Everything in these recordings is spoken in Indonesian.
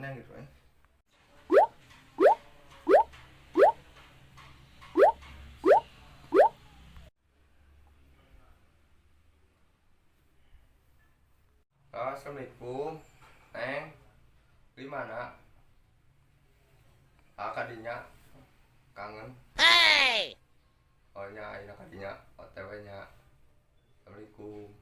meneng gitu Assalamualaikum Neng, di mana? Kadinya kangen. Hey. Oh nya ayeuna kadinya OTW nya. Assalamualaikum.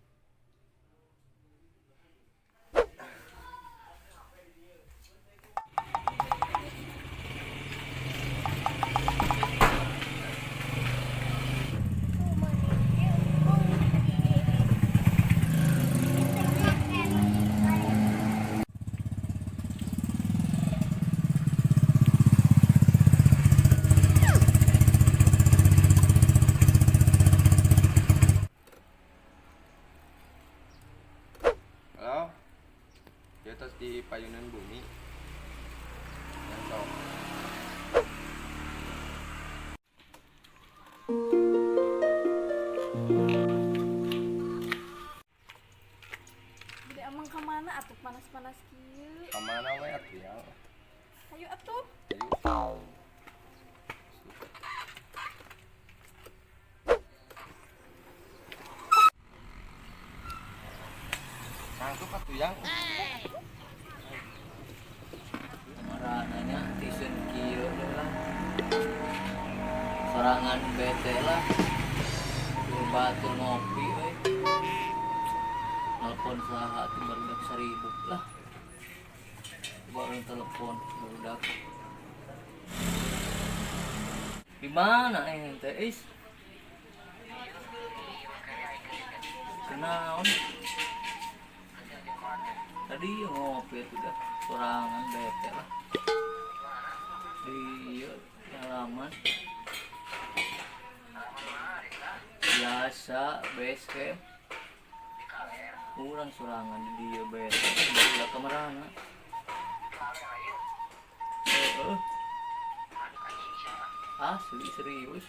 Halo, di atas di payunan bumi. Yang sok. Jadi emang kemana atuh panas-panas kieu? Kemana we atuh ya? Ayo atuh. Ayo. Sanggup atuh yang. Marananya tisen kieu lah. Sorangan bete lah. Batu ngopi euy. Telepon saha teh barudak 1000 lah. Baru telepon barudak. Di mana ente is? Kenaon? Tadi ngopi itu dah sorangan bete lah. Di halaman biasa base camp kurang sorangan di dia bete udah kemerana asli serius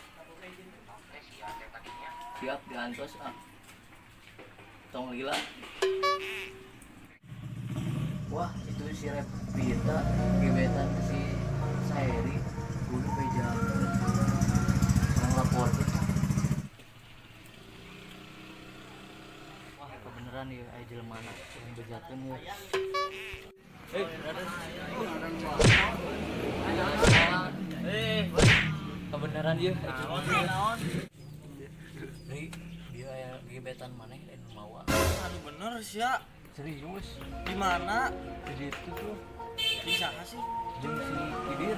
siap diantos tong lila. Wah itu si Repita gebetan si Saeri udah beja orang lapor tuh. Wah kebeneran ya aja jelema yang bejatkeun ya. Kebeneran ya naon dia gebetan maneh dan mawa anu bener sih ya. serius Di mana? di situ tuh Di sana sih. jeung si Kidir.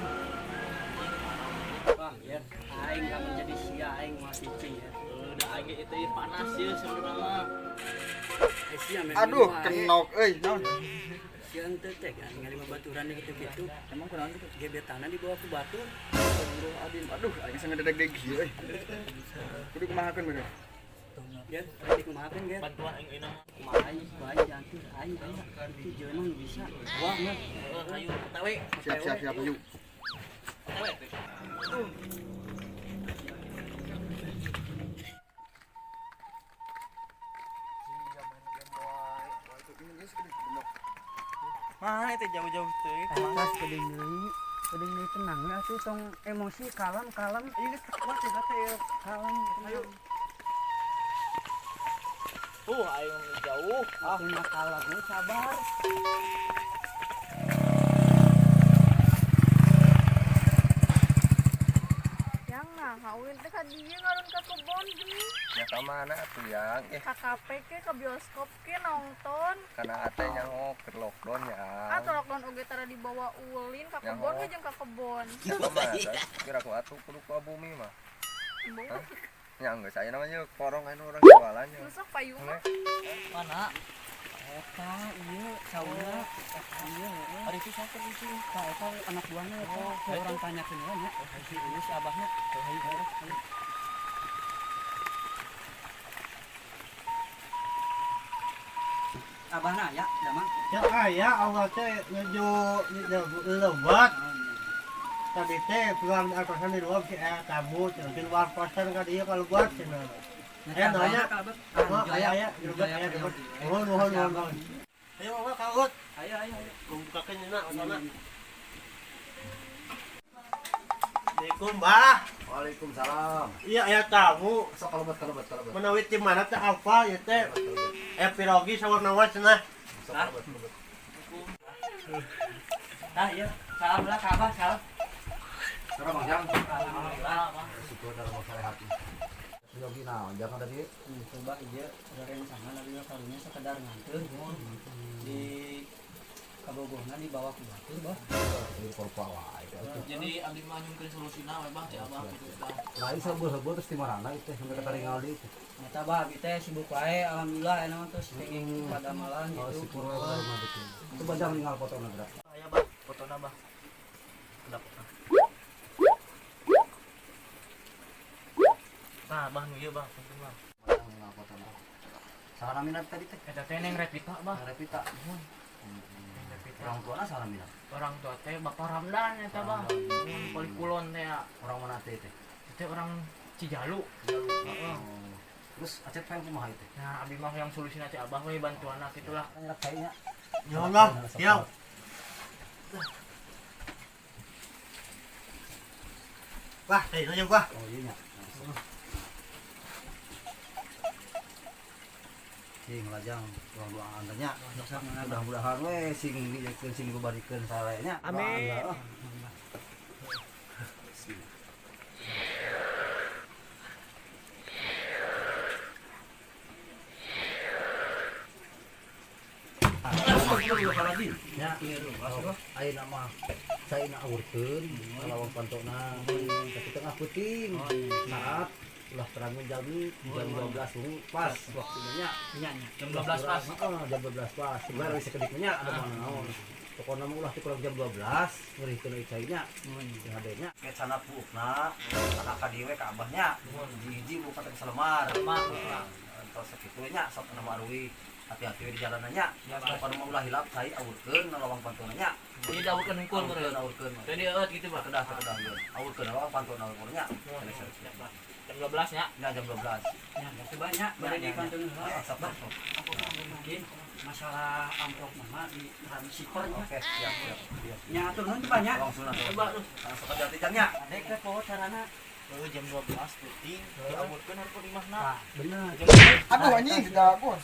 Wah, ya aing kamu jadi sia aing mah cicing ya. Udah aing itu panas ya sebenarnya. Aduh, kenok euy, naon? Sian teh teh kan ngali baturan gitu-gitu. Emang kunaon tuh gebetanna dibawa ku batur. Aduh, aing sangat dedeg kieu euy. Kudu kumahakeun bener. Ya, tadi kumahakeun ge. Bantuan aing ini mah kumaha aing bae jantung aing bae. Itu jeung bisa. Wah, mah. Ayo tawe. Siap, ayo. Tawe. Mana itu jauh-jauh tuh? Pas keding deui tenang ya atuh tong emosi kalem. Ini kuat ya Kalem. ayo jauh. Punya kalem sabar. Yang ngawin teh ka dieu ngaron ka kebon di. Ya ka mana atuh yang? Ka kafe ke ka bioskop ke nonton. Kana ate nyangok ke lockdown ya. Atau lockdown oge tara dibawa ulin ka kebon ge jeung ka kebon. Kemana? Kira aku atuh kudu ka bumi mah. Bawa Ya geus aya namanya korong anu orang jualannya. susah payung. Mana? Eta ieu sauna. Ieu Ari itu sakit di sini. ka eta anak buahna eta orang tanyakeun we nya. Ieu si abahna. Abahna ya, damang. Ya aya awal teh ngeju lewat tadi teh pulang di kosan di luar si tamu di luar kosan kan dia kalau buat cina nanya oh aya di luar aya di luar nuhun ayo mama kaut Ayo. Kumbukakan ini nak, sana. Assalamualaikum, Mbah. Waalaikumsalam. Iya, ya tamu. Sok kalebat. Menawit di mana teh apa ya teh? Pirogi sawarna-warna cenah. Sok kalebat. Nah, iya. Salam lah ke Abah, salam. Cara Bang Jang. Alhamdulillah, Bang. Syukur dalam masalah hati. Sudah gina, jangan tadi. Coba iya, ada rencana lagi kalunya sekedar nganter di Kabogona dibawa ke Batur, Bah. Ini korpa wae. Jadi abdi mah nyungkeun solusina we Bang, teh Abah kitu tah. Lain sabeuh-sabeuh terus di mana itu sampai kita tinggal di itu. Nyata Bah, kita sibuk wae alhamdulillah enak terus pengen pada malam Oh, gitu. syukur wae kalau mah betul. Itu bajang tinggal fotona gerak. Aya Bang, fotona Bang. Nah, Bang nu ieu Bang, penting Bang. Bajang tinggal fotona. Salah minat tadi teh. Eta teh Neng Revita Bang. Revita. Orang tuana salah minat. Orang tua teh Bapak Ramdan eta Bang. Poli Kulon teh ya. Orang mana teh teh? Teh orang Cijalu. Heeh. Terus acet pengen kumaha itu? Nah, abdi mah yang solusina teh Abah we bantuanna kitulah. Enak kayaknya. Ya Allah, ya. Wah, teh aja, Wah. Oh iya nya. Sing lajang urang doaan tanya. Mudah-mudahan we sing dijieun sing dibebarikeun sarayanya. Amin. Ya, ayeuna mah saena awurkeun kalawang pantona tapi tengah puting saat ulah terangnya jam 12 ungu pas waktunya Jam 12 pas. jam 12 pas sebenarnya bisa kediknya ada mana naon pokoknya mah ulah kurang jam 12 ngerikeun euy cainya ngadenya ke sana puukna anak ka dieu ka abahnya hiji buka teh salemar terus sakitunya sok nama arui hati-hati di jalanannya kalau mau ulah hilap cai awurkeun lawang pantonanya Jadi dawurkeun hungkul meureun. awurkeun Jadi eut gitu Bang. kedah awurkeun lawang pantona awurnya Jam 12 nya. ya jam 12 Ya, sebanyak bari di kantong heula. sabar Mungkin masalah amplop mah di sikornya. oke siap Nya atur nu banyak. langsung Coba lu. langsung ke jati jamnya Adek ke poho carana. Jam 12 puting. Diawurkeun hareup di mana? Bener. Aduh anjing, sudah bos.